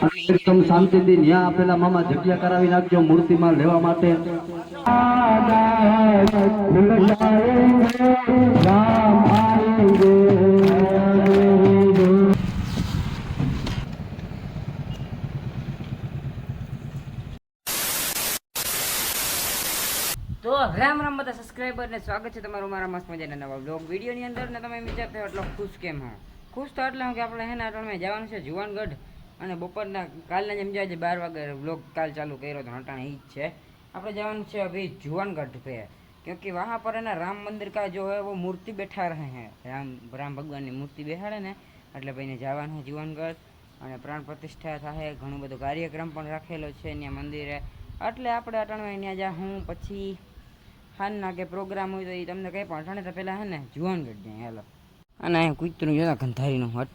એકદમ શાંતિથી ન્યા આપેલા મામા જગ્યા કરાવી નાખજો મૂર્તિમાં લેવા માટે। તો રામ રામ બધા સબસ્ક્રાઈબર ને સ્વાગત છે તમારું મારા મસ્ત મજાના નવા બ્લોગ વિડીયોની અંદર ને તમે વિચારતા એટલો ખુશ કેમ હો? ખુશ તો એટલે કે આપણે હેના અટાણે જવાનું છે જુવાનગઢ અને બપોરના કાલના જેમ જાય છે 12 વાગે બ્લોગ કાલ ચાલુ કર્યો તો અટાણે એ જ છે આપણે જવાનું છે અભી જુવાનगढ़ पे क्योंकि वहाँ पर है ना राम मंदिर का जो है वो मूर्ति बैठा रहे हैं राम भगवान ની મૂર્તિ બેહાડે ને એટલે ભાઈને જવાનું છે જુવાનગઢ અને પ્રાણ પ્રતિષ્ઠા થાય ઘણો બધો કાર્યક્રમ પણ રાખેલો છે ત્યાં મંદિરે એટલે આપણે અટાણે ત્યાં જા હું પછી હાલના કે પ્રોગ્રામ હોય તો એ તમને કંઈ પણ અટાણે તો પહેલાં હે ને જુવાનગઢ જાય હાલો અને અહીંયા કૂતરું જોતા ગંધારીનું હટ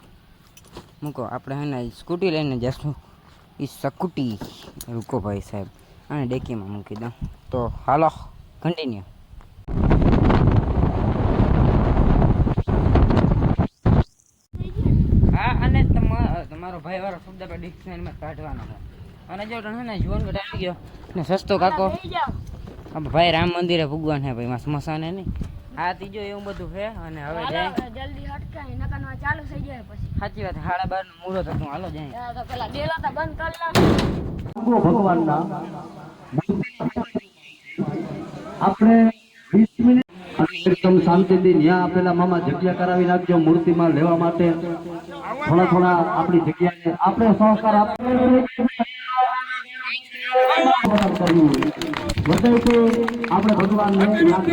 મૂકો આપણે હે ને સ્કૂટી લઈને જશું એ સ્કૂટી રૂકો ભાઈ સાહેબ અને ડેકીમાં મૂકી દઉં તો હાલો કન્ટિન્યુ। હા અને તમારો ભાઈ વાળો શબ્દ આપણે ડિક્શનરીમાં કાઢવાનો છે અને જો હે ને જુવાનગઢ આવી ગયો ને સસ્તો કાકો ભાઈ રામ મંદિરે ભગવાન હે ભાઈ સ્મશાને નહીં આ ત્રીજો એવું બધું છે અને હવે જાય જલ્દી હટકાય નકરનો ચાલુ થઈ જાય પછી સાચી વાત 12:30 નું મુહૂર્ત હતું હાલો જાય તો પેલા ડેલા તો બંધ કરી લા ભગવાનના આપણે 20 મિનિટ એકદમ શાંતિથી ન્યા આપેલા મામા જગ્યા કરાવી નાખજો મૂર્તિમાં લેવા માટે। થોડા થોડા આપણી જગ્યાએ આપણે સહકાર આપણે ભગવાનને યાદ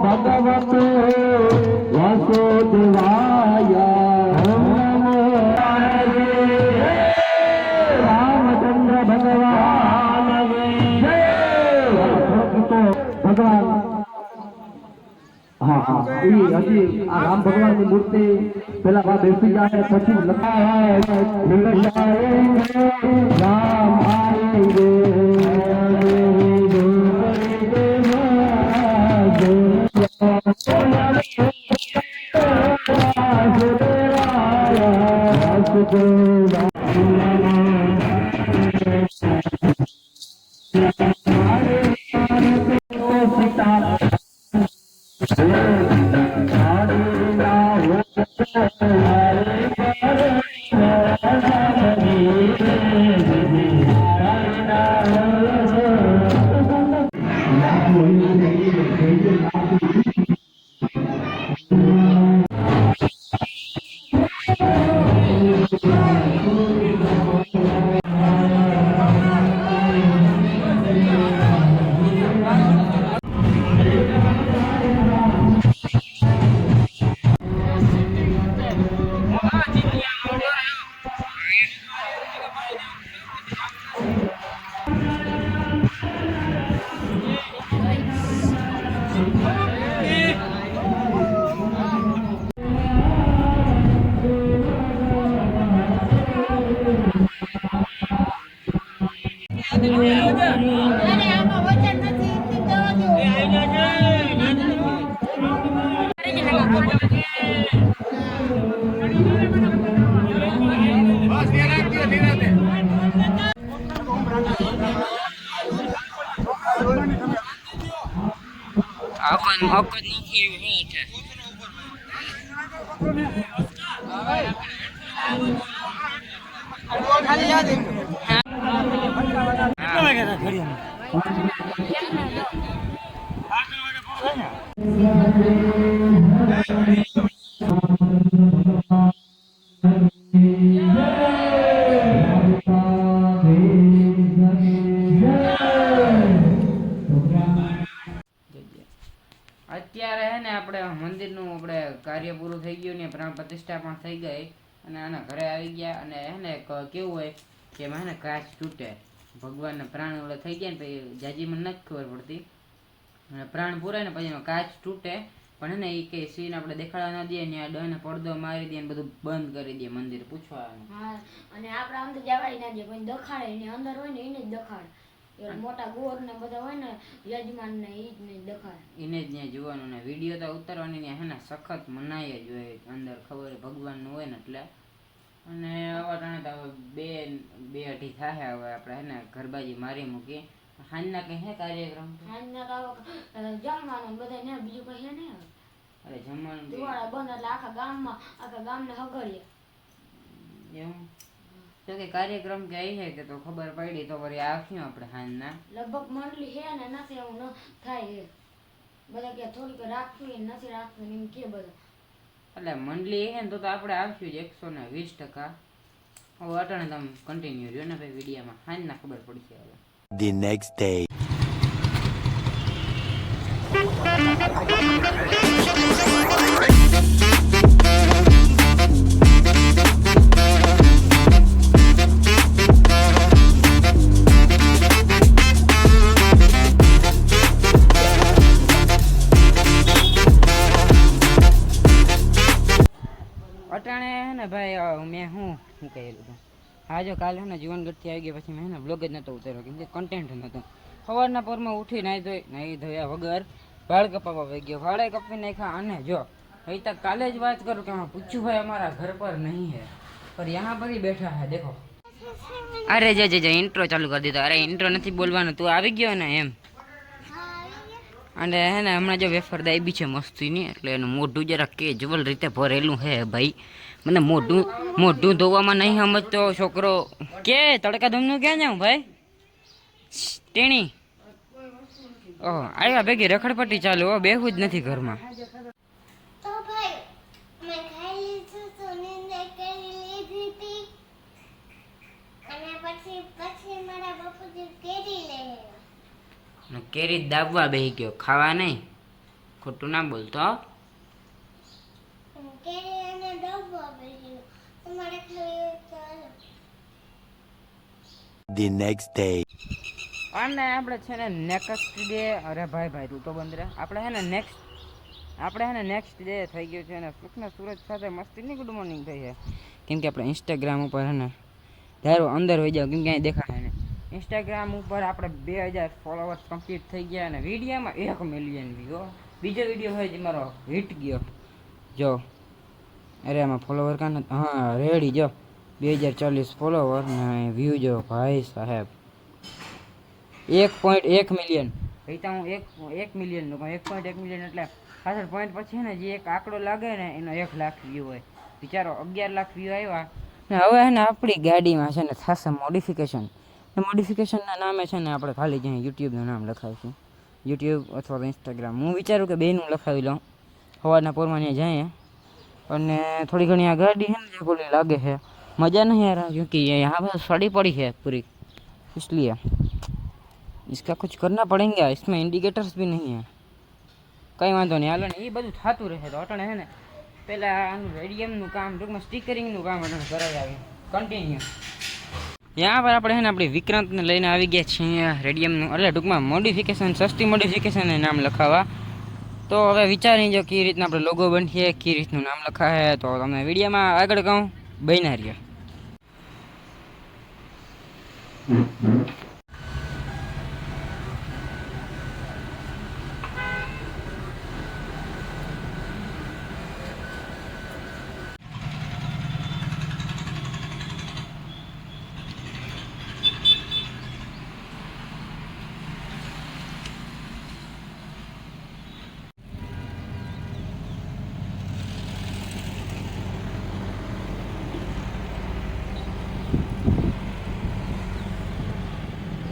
ભગવત વસુદેવાય રામચંદ્ર ભગવાન ભગવાન હા હા હજી આ રામ ભગવાનની મૂર્તિ પેલા બા બેસી જાય પછી રામ આએંગે अपन औकत नहीं है खाली याद અત્યારે હે ને આપણે મંદિરનું આપણે કાર્ય પૂરું થઈ ગયું ને પ્રાણ પ્રતિષ્ઠા પણ થઈ ગઈ અને આના ઘરે આવી ગયા અને હે ને કેવું હોય કે એમાં હે ને કાચ તૂટે ભગવાનના પ્રાણ ઓલા થઈ ગયા ને પછી જાજી મને નથી ખબર પડતી અને પ્રાણ પૂરાય ને પછી એનો કાચ તૂટે પણ હે ને એ કે સીન આપણે દેખાડવા ના દઈએ ને આ ડોને પડદો મારી દે ને બધું બંધ કરી દે મંદિર પૂછવાનું હા અને આપણે અંદર જવાય ના દે કોઈ દખાડે ને અંદર હોય ને એને જ દખાડે એ મોટા ગોર ને બધા હોય ને યજમાન ને ઈ જ નહીં દેખાય. એને જ ત્યાં જોવાનું ને વિડીયો તો ઉતારવાની ને હે ને સખત મનાય જ હોય અંદર ખબર ભગવાનનું હોય ને એટલે. અને આવા ટાણે તો હવે બે અઢી થાય હવે આપણે હે ને ગરબાજી મારી મૂકી. હાંજના કઈ હે કાર્યક્રમ? હાંજના તો જમવાનું ને બધા ને બીજું કઈ હે નહીં હવે. અરે જમવાનું બી દિવાળા બંધ એટલે આખા ગામને હગરીએ. એવું તો કે કાર્યક્રમ કે આવી છે કે તો ખબર પડી તો વળી આવ્યું આપણે હાંજના. લગભગ મંડળી હે ને નથી એવું ન થાય હે. બધા કે થોડીક રાખવી નથી રાખવી એમ કે બધા. એટલે મંડળી છે ને તો આપણે આવશું જ 120%. હવે અટાણે તમે કન્ટિન્યુ રહ્યો ને ભાઈ વિડીયોમાં હાંજના ખબર પડશે હવે. The next day. અટાણે હે ને ભાઈ મેં શું કહેલું હતું હા જો કાલે હે ને જીવનગઢથી આવી ગયા પછી મેં હે ને બ્લોગ જ નહોતો ઉતાર્યો કેમ કે કન્ટેન્ટ નહોતું. સવારના પરમાં ઉઠી નાહી ધોયા વગર વાળ કપાવવા વહી ગયો. વાળે કપી નાખ્યા. અને જો અહીં તક કાલે જ વાત કરું કે હા પૂછ્યું ભાઈ અમારા ઘર પર નહીં હે પર યહાં પર ही बैठा है देखो. અરે જે ઇન્ટ્રો ચાલુ કરી દીધો. અરે ઇન્ટ્રો નથી બોલવાનું, તું આવી ગયો ને એમ. અને હે ને હમણાં જો વેફર દાબી છે મસ્તીની એટલે એનું મોઢું જરા કેજ્યુઅલ રીતે ભરેલું હે ભાઈ. મને મોઢું ધોવામાં નહીં સમજતો છોકરો. કે તડકા ધમનું ક્યાં જાઉં ભાઈ? ટેણી ઓહ આવ્યા ભેગી રખડપટ્ટી ચાલુ. બેહું જ નથી ઘરમાં. તો ભાઈ મેં ખાઈ લીધું તો નિંદર કરી લીધી હતી અને પછી મારા બાપુજી કેરી લઈ આવ્યા. કેરી દાબવા બેહી ગયો, ખાવા નહીં. ખોટું ના બોલતો. કેરી અને ડબ્બો બેસ્યું તમારે ખાવી હોય તો હાલો. The next day. અને આપણે છે ને નેક્સ્ટ ડે અરે ભાઈ તું તો બંધ રહે. આપણે હે ને નેક્સ્ટ ડે થઈ ગયું છે અને સુખના સુરજ સાથે મસ્તીની ગુડ મોર્નિંગ થઈ છે. કેમ કે આપણે ઇન્સ્ટાગ્રામ ઉપર હે ને ધારો અંદર હોઈ જાવ કેમ કે અહીં દેખાય ને ઇન્સ્ટાગ્રામ ઉપર આપણે 2000 ફોલોવર્સ કમ્પ્લીટ થઈ ગયા અને વિડીયોમાં 1 મિલિયન વ્યૂ. બીજો વિડીયો હોય જે મારો હિટ ગયો જો. અરે આમાં ફોલોવર કાં હા રેડી જો 2040 ફોલોવર ને વ્યૂ જો ભાઈ સાહેબ 1.1 મિલિયન. ભાઈ તો હું 1 મિલિયનનું કહું 1.1 મિલિયન એટલે પાછળ પોઈન્ટ પછી ને જે એક આંકડો લાગે ને એનો 1 લાખ વ્યૂ હોય. વિચારો 11 લાખ વ્યૂ આવ્યા ને હવે છે ને આપણી ગાડીમાં છે ને થશે મોડિફિકેશન. એ મોડિફિકેશનના નામે છે ને આપણે ખાલી જ્યાં યુટ્યુબનું નામ લખાવીશું. યુટ્યુબ અથવા તો ઇન્સ્ટાગ્રામ. હું વિચારું કે બેનું લખાવી લઉં. સવારના પોરમાં ત્યાં જઈએ અને થોડી ઘણી આ ગાડી है ना जो बोलने लागे है मज़ा नहीं आ रहा क्योंकि ये यहाँ पर सड़ी पड़ी है पूरी इसलिए इसका कुछ करना पड़ेगा. इसमें इंडिकेटर्स भी नहीं है. કંઈ વાંધો નહીં હાલો ને એ બધું થતું રહે. તો અટાણે હે ને પહેલાં આનું રેડિયમનું કામ ટૂંકમાં સ્ટીકરિંગનું કામ અટાણે કરાવી આવી કન્ટિન્યુ. ત્યાં પર આપણે છે ને આપણી વિક્રાંતને લઈને આવી ગયા છીએ રેડિયમનું એટલે ટૂંકમાં મોડિફિકેશન સસ્તી મોડિફિકેશન નામ લખાવા. તો હવે વિચારી જો કઈ રીતના આપણે લોગો બનીએ કઈ રીતનું નામ લખાય તો તમને વિડીયોમાં આગળ કહું બન્યા રહ્યો.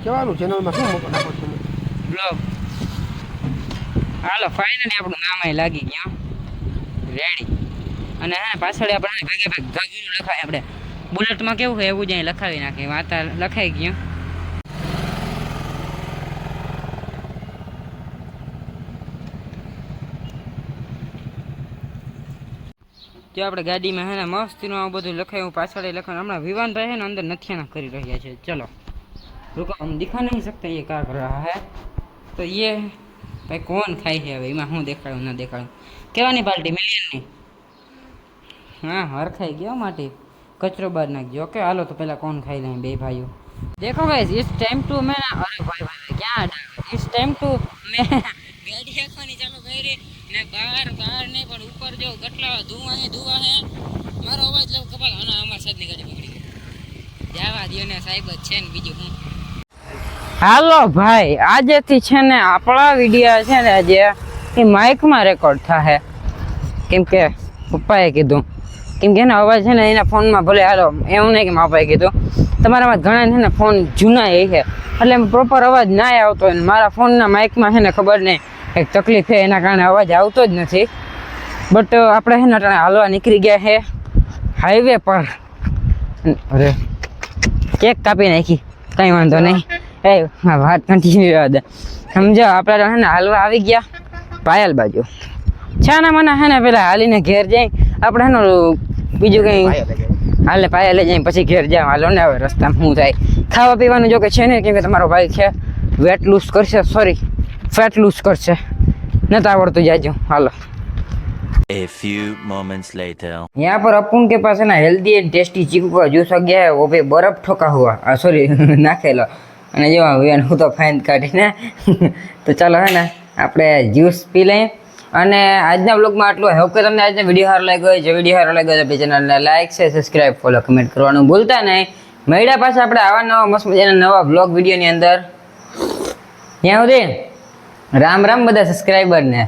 કેવાનું ચેનલમાં શું મૂકો નાખો તમે બ્લોગ હાલો ફાઇનલી આપણું નામ અહીં લાગી ગયું રેડી. અને હા પાછળ આપણે ભેગે ભેગું લખાય. આપણે બુલેટમાં કેવું હોય એવું જ અહીં લખાવી નાખીએ. વાતા લખાઈ ગયું. જો આપણે ગાડીમાં હે ને મસ્તીનું આવું બધું લખાયું પાછળ લખાયું. હમણાં વિવાનભાઈ છે ને અંદર નથિયાના કરી રહ્યા છે. ચલો रुको हम दिखा नहीं सकते ये क्या कर रहा है. तो ये भाई कौन खाई है भाई मैं हूँ देखाड़ू ना देखाड़ू કેવાની પાર્ટી મિલિયનની. હા હરખાઈ ગયો માટી કચરો બહાર નાખજો. ઓકે હાલો તો પહેલાં કોણ ખાઈ લે બે ભાઈઓ. देखो गाइस इस टाइम टू मैं अरे भाई क्या इस टाइम टू मैं गाड़ी आखવાની ચાલુ કરી ને બહાર નહીં પણ ઉપર જો કેટલા ધુઆ હે મારો અવાજ લવ કપાલ અને અમાર સાદની ગાડી પકડી ગઈ જાવા દયો ને સાહેબ જ છે ને બીજું હું હાલો ભાઈ આજેથી છે ને આપણા વિડિયો છે ને જે એ માઇકમાં રેકોર્ડ થાય કેમ કે પપ્પાએ કીધું કેમ કે એનો અવાજ છે ને એના ફોનમાં ભલે હાલો એવું નહીં કે મારા પપ્પાએ કીધું તમારામાં ઘણા છે ને ફોન જૂના એ છે એટલે પ્રોપર અવાજ ના આવતો હોય મારા ફોનના માઇકમાં છે ને ખબર નહીં એક તકલીફ છે એના કારણે અવાજ આવતો જ નથી બટ આપણે છે ને અટાણે હાલવા નીકળી ગયા છે હાઈવે પર અરે કેક કાપી નાખી કંઈ વાંધો નહીં એ વાત કન્ટિન્યુ દે સમજો આપણે છે ને હાલવા આવી ગયા પાયલ બાજુ છાના મના છે ને પેલા હાલીને ઘેર જઈ આપણે છે ને બીજું કંઈ હાલે પાયા લઈ જાય પછી ઘેર જાવ હાલો ને હવે રસ્તામાં શું થાય ખાવા પીવાનું જો કે છે ને કેમ કે તમારો ભાઈ છે વેટ લૂઝ કરશે સોરી ફેટ લૂઝ કરશે નથી આવડતું જાજો હાલો A few moments later. यहाँ पर अपुन के पास है ना हेल्दी एंड टेस्टी चीकू का जूस आ गया है वो भी बर्फ ठोका हुआ सॉरी નાખેલો અને જો હું તો ફાઇન કાઢીને તો ચાલો હે ને આપણે જ્યુસ પી લઈએ અને આજના વ્લોગમાં આટલું હોપ કે તમને આજનો વિડીયો સારો લાગ્યો હોય જો વિડીયો સારો લાગ્યો તો આપણી ચેનલને લાઈક છે સબસ્ક્રાઈબ ફોલો કમેન્ટ કરવાનું ભૂલતા નહીં મળ્યા પાછા આપણે આવા નવા મસ્ત મજાના નવા વ્લોગ વિડીયોની અંદર ત્યાં સુધી રામ રામ બધા સબસ્ક્રાઈબરને